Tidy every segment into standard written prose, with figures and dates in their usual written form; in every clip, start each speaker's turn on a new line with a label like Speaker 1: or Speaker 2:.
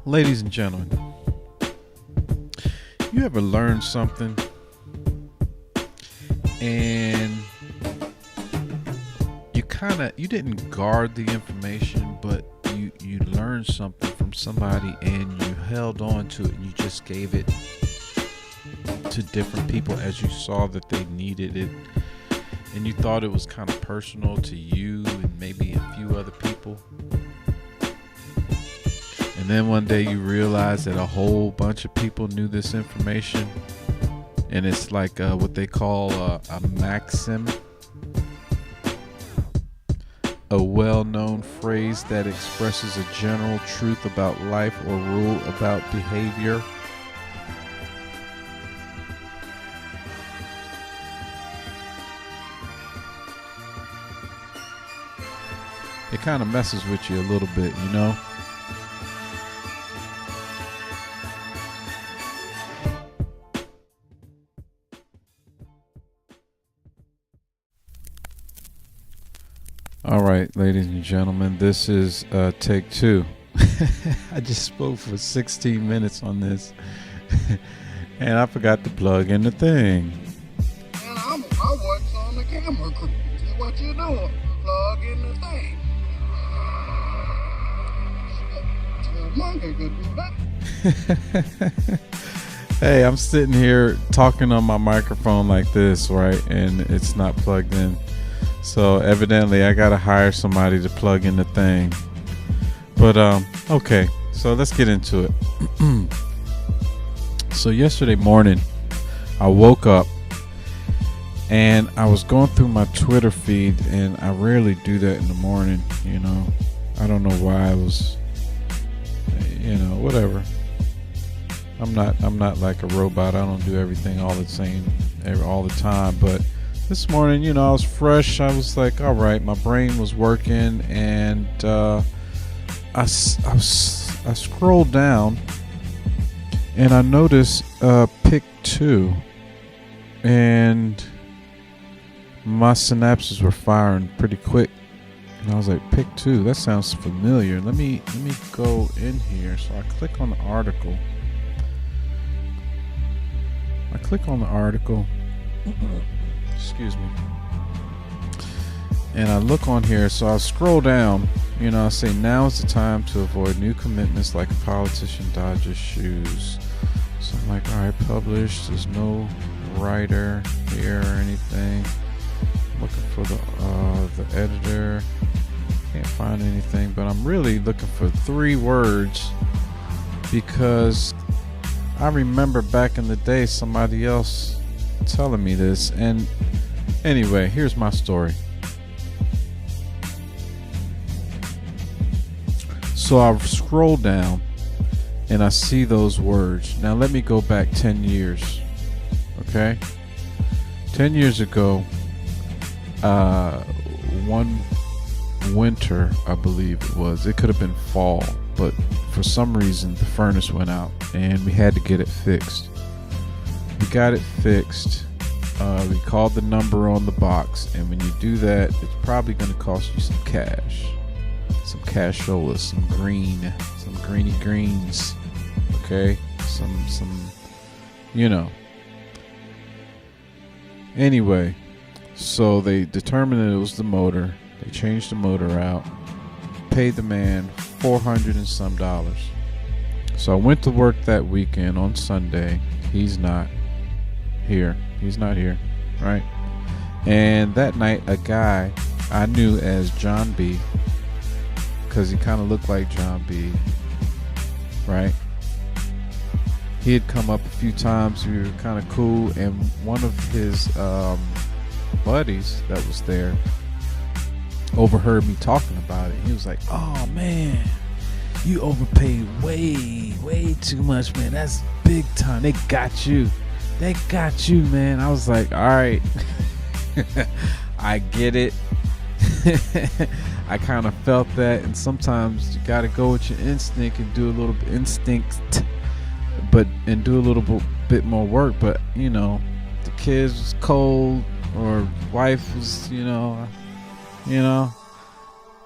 Speaker 1: Ladies and gentlemen, you ever learned something and you didn't guard the information, but you learned something from somebody and you held on to it and you just gave it to different people as you saw that they needed it, and you thought it was kind of personal to you and maybe a few other people. And then one day you realize that a whole bunch of people knew this information, and it's like what they call a Maxim, a well-known phrase that expresses a general truth about life or rule about behavior. It kind of messes with you a little bit, you know? All right, ladies and gentlemen, this is take two. I just spoke for 16 minutes on this, and I forgot to plug in the thing.
Speaker 2: And I works on the camera crew. See what you doing? Plug in the thing. Monkey could do that.
Speaker 1: Hey, I'm sitting here talking on my microphone like this, right? And it's not plugged in. So evidently I gotta hire somebody to plug in the thing. But okay, so let's get into it. So yesterday morning I woke up and I was going through my Twitter feed, and I rarely do that in the morning, you know. I don't know why. I was, you know, whatever. I'm not like a robot. I don't do everything all the time, but this morning, you know, I was fresh. I was like, all right, my brain was working, and I scrolled down and I noticed pick 2, and my synapses were firing pretty quick. And I was like, pick 2, that sounds familiar. Let me go in here. So I click on the article. Excuse me. And I look on here, so I scroll down, you know, I say, now is the time to avoid new commitments like a politician dodges shoes. So I'm like, all right, published. There's no writer here or anything. I'm looking for the editor. Can't find anything, but I'm really looking for 3 words, because I remember back in the day somebody else telling me this. And anyway, here's my story. So I scroll down and I see those words. Now let me go back 10 years. Okay? 10 years ago, one winter, I believe it was. It could have been fall, but for some reason the furnace went out and we had to get it fixed. We got it fixed. We called the number on the box, and when you do that, it's probably going to cost you some cash, some casholas, some greeny greens. Okay, some, you know. Anyway, so they determined that it was the motor. They changed the motor out, paid the man $400 and some. So I went to work that weekend on Sunday. He's not here, right? And that night, a guy I knew as John B, because he kind of looked like John B, right? He had come up a few times. We were kind of cool, and one of his buddies that was there overheard me talking about it. He was like, oh man, you overpaid way too much, man. That's big time. They got you, man. I was like, all right. I get it. I kind of felt that, and sometimes you got to go with your instinct and do a little bit more work. But you know, the kids was cold, or wife was, you know,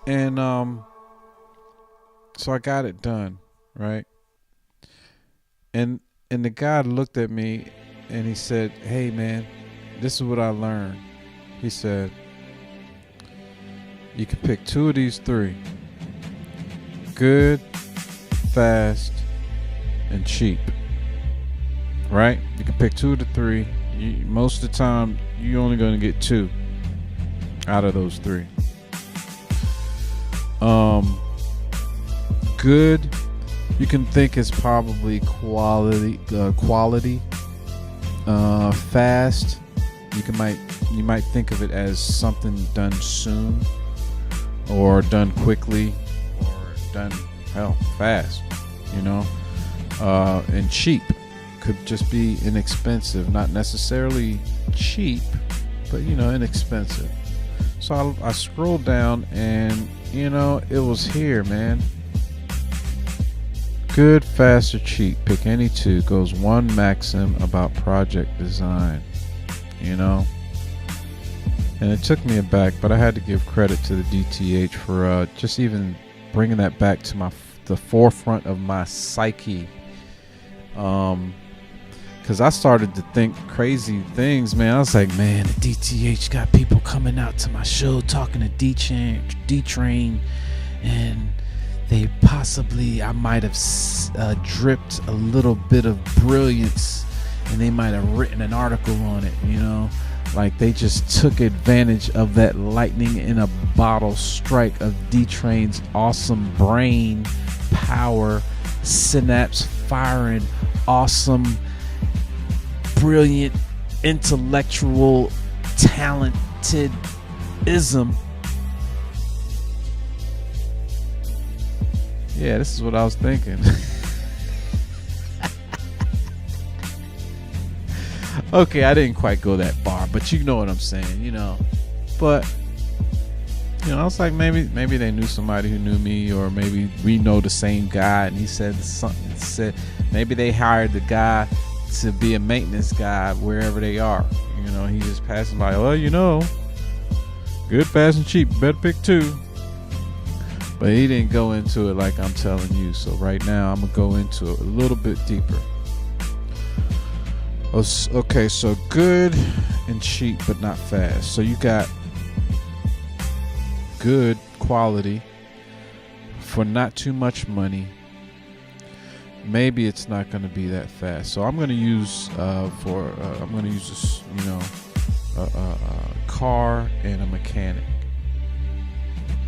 Speaker 1: and so I got it done, right? And the guy looked at me and he said, "Hey man, this is what I learned." He said, "You can pick two of these three: good, fast, and cheap. Right? You can pick two of the three. Most of the time, you're only going to get two out of those three. Good, you can think is probably quality. Fast, you might think of it as something done soon, or done quickly, or done fast. And cheap could just be inexpensive, not necessarily cheap, but inexpensive. So I scrolled down and it was here, man. Good, fast, or cheap, pick any two. Goes one Maxim about project design. And it took me aback, but I had to give credit to the DTH for just even bringing that back to the forefront of my psyche. Because I started to think crazy things, man. I was like, man, the DTH got people coming out to my show talking to D-Train, and I might have dripped a little bit of brilliance, and they might have written an article on it, Like they just took advantage of that lightning in a bottle strike of D-Train's awesome brain power, synapse firing, awesome, brilliant, intellectual, talented ism. Yeah, this is what I was thinking. Okay, I didn't quite go that far, but you know what I'm saying, But I was like, maybe they knew somebody who knew me, or maybe we know the same guy, and he said something. Said maybe they hired the guy to be a maintenance guy wherever they are. He just passing by. Well, good, fast, and cheap. Better pick two. But he didn't go into it like I'm telling you. So right now I'm gonna go into it a little bit deeper. Okay, so good and cheap, but not fast. So you got good quality for not too much money. Maybe it's not going to be that fast. So I'm going to use a car and a mechanic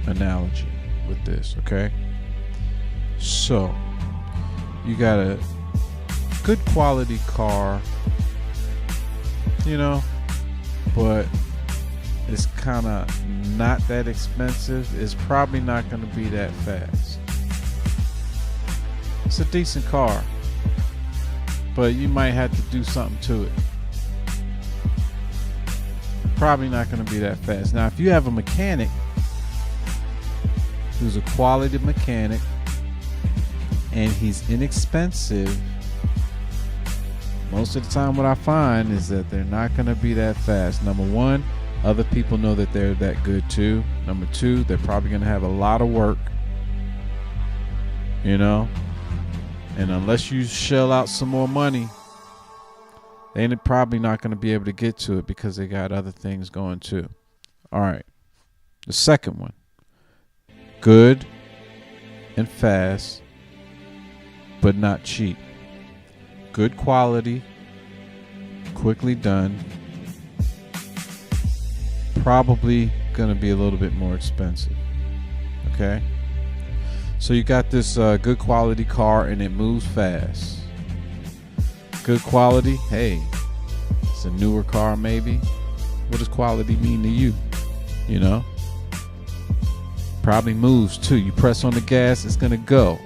Speaker 1: analogy with this. Okay, so you got a good quality car, but it's kind of not that expensive. It's probably not going to be that fast. It's a decent car, but you might have to do something to it. Probably not going to be that fast. Now, if you have a mechanic who's a quality mechanic and he's inexpensive, most of the time what I find is that they're not going to be that fast. Number one, other people know that they're that good too. Number two, they're probably going to have a lot of work, and unless you shell out some more money, they're probably not going to be able to get to it because they got other things going too. All right, the second one, good and fast, but not cheap. Good quality, quickly done, probably going to be a little bit more expensive. Okay, so you got this good quality car and it moves fast. Good quality, hey, it's a newer car maybe. What does quality mean to you? Probably moves too. You press on the gas, it's going to go.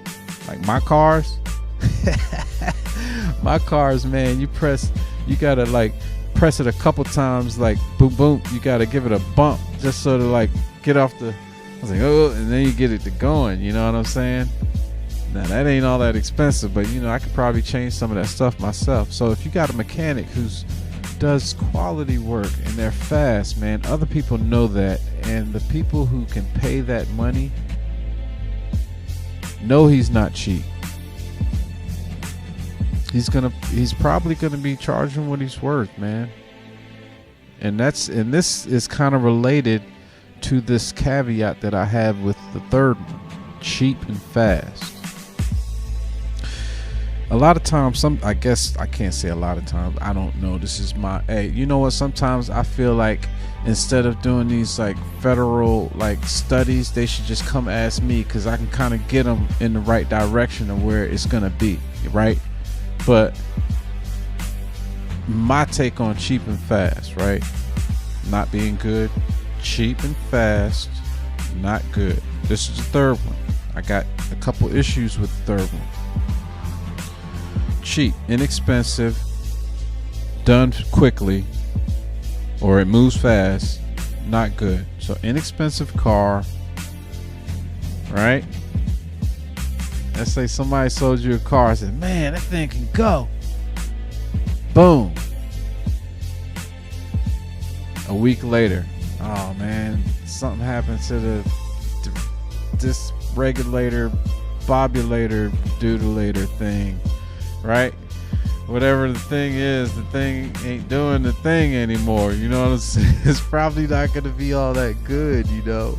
Speaker 1: Like my cars. My cars, man, you gotta like press it a couple times, like boom boom, you gotta give it a bump just so to like get off the, I was like, oh, and then you get it to going, you know what I'm saying? Now that ain't all that expensive, but I could probably change some of that stuff myself. So if you got a mechanic who's does quality work and they're fast, man, other people know that, and the people who can pay that money know he's not cheap. he's probably gonna be charging what he's worth, man. And this is kind of related to this caveat that I have with the third one, cheap and fast. A lot of times, I guess I can't say a lot of times, I don't know, this is my, hey, you know what, sometimes I feel like instead of doing these like federal like studies, they should just come ask me, because I can kind of get them in the right direction of where it's gonna be, right? But my take on cheap and fast, right? Not being good. Cheap and fast, not good. This is the third one. I got a couple issues with the third one. Cheap, inexpensive, done quickly, or it moves fast, not good. So inexpensive car, right? Let's say somebody sold you a car and said, man, that thing can go. Boom. A week later, oh man, something happened to this regulator, bobulator, doodulator thing, right? Whatever the thing is, the thing ain't doing the thing anymore. You know what I'm saying? It's probably not going to be all that good, you know?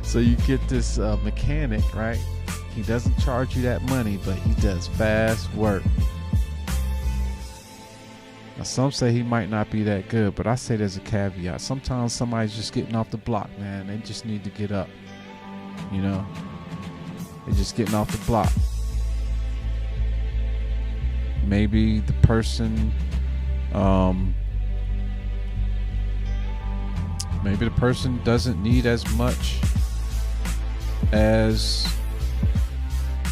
Speaker 1: So you get this mechanic, right? He doesn't charge you that money, but he does fast work. Now, some say he might not be that good, but I say there's a caveat. Sometimes somebody's just getting off the block, man. They just need to get up, you know? They're just getting off the block. Maybe the person doesn't need as much as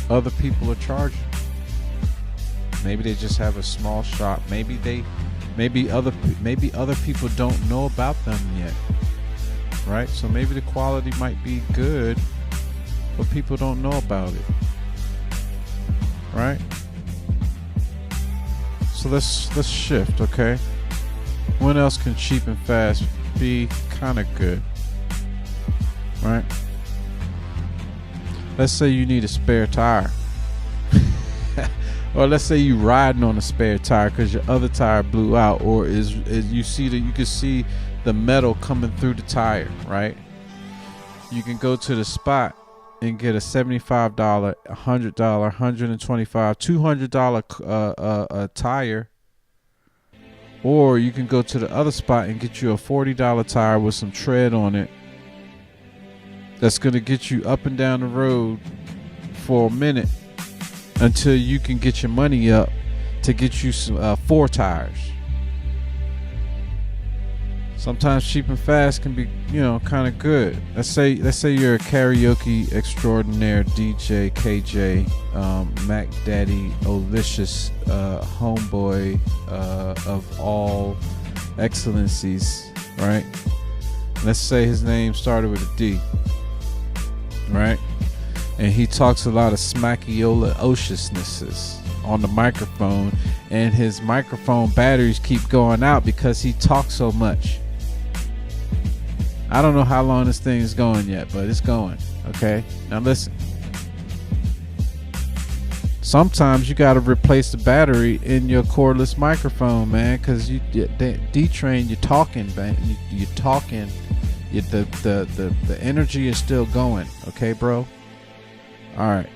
Speaker 1: other people are charging. Maybe they just have a small shop. Maybe other people don't know about them yet, right? So maybe the quality might be good, but people don't know about it, right? So let's shift, okay? When else can cheap and fast be kind of good, right? Let's say you need a spare tire. Or let's say you riding on a spare tire because your other tire blew out, or is you can see the metal coming through the tire, right? You can go to the spot and get a $75, $100, $125, $200 tire, or you can go to the other spot and get you a $40 tire with some tread on it. That's gonna get you up and down the road for a minute, until you can get your money up to get you some 4 tires. Sometimes cheap and fast can be, you know, kind of good. Let's say you're a karaoke extraordinaire, DJ, KJ, Mac Daddy, Olicious, homeboy of all excellencies, right? Let's say his name started with a D, right? And he talks a lot of smackiola-ociousnesses on the microphone, and his microphone batteries keep going out because he talks so much. I don't know how long this thing is going yet, but it's going, okay? Now listen. Sometimes you got to replace the battery in your cordless microphone, man, because D-Train, you're talking, man. You're talking. The energy is still going, okay, bro? All right.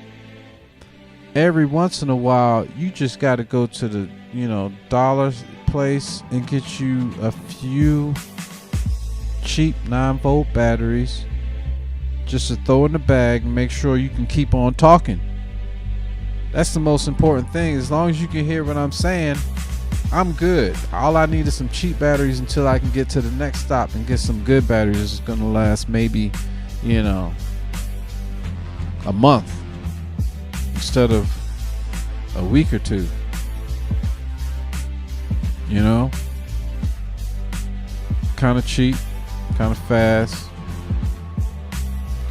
Speaker 1: Every once in a while, you just got to go to the, dollar place and get you a few cheap 9-volt batteries just to throw in the bag and make sure you can keep on talking. That's the most important thing. As long as you can hear what I'm saying, I'm good. All I need is some cheap batteries until I can get to the next stop and get some good batteries. It's going to last maybe, a month instead of a week or two. Kind of cheap, kind of fast,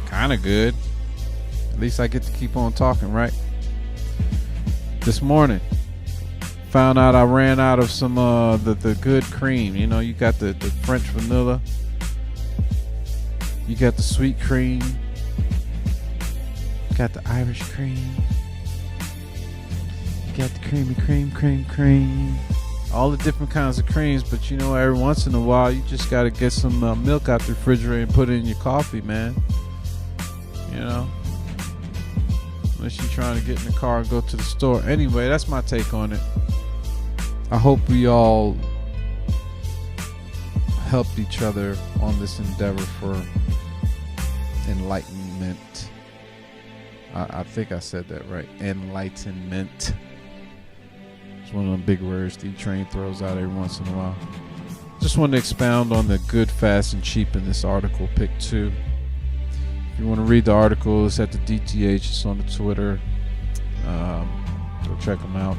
Speaker 1: kind of good. At least I get to keep on talking, right? This morning, found out I ran out of some the good cream. You got the French vanilla, you got the sweet cream, you got the Irish cream, you got the cream. All the different kinds of creams, but you know, every once in a while, you just got to get some milk out the refrigerator and put it in your coffee, man. You know, unless you're trying to get in the car and go to the store. Anyway, that's my take on it. I hope we all helped each other on this endeavor for enlightenment. I think I said that right. Enlightenment. It's one of them big words D-Train throws out every once in a while. Just wanted to expound on the good, fast, and cheap in this article, pick 2. If you want to read the article, it's at the DTH. It's on the Twitter. Go check them out.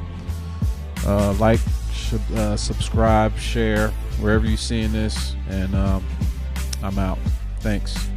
Speaker 1: Like, subscribe, share, wherever you're seeing this. And I'm out. Thanks.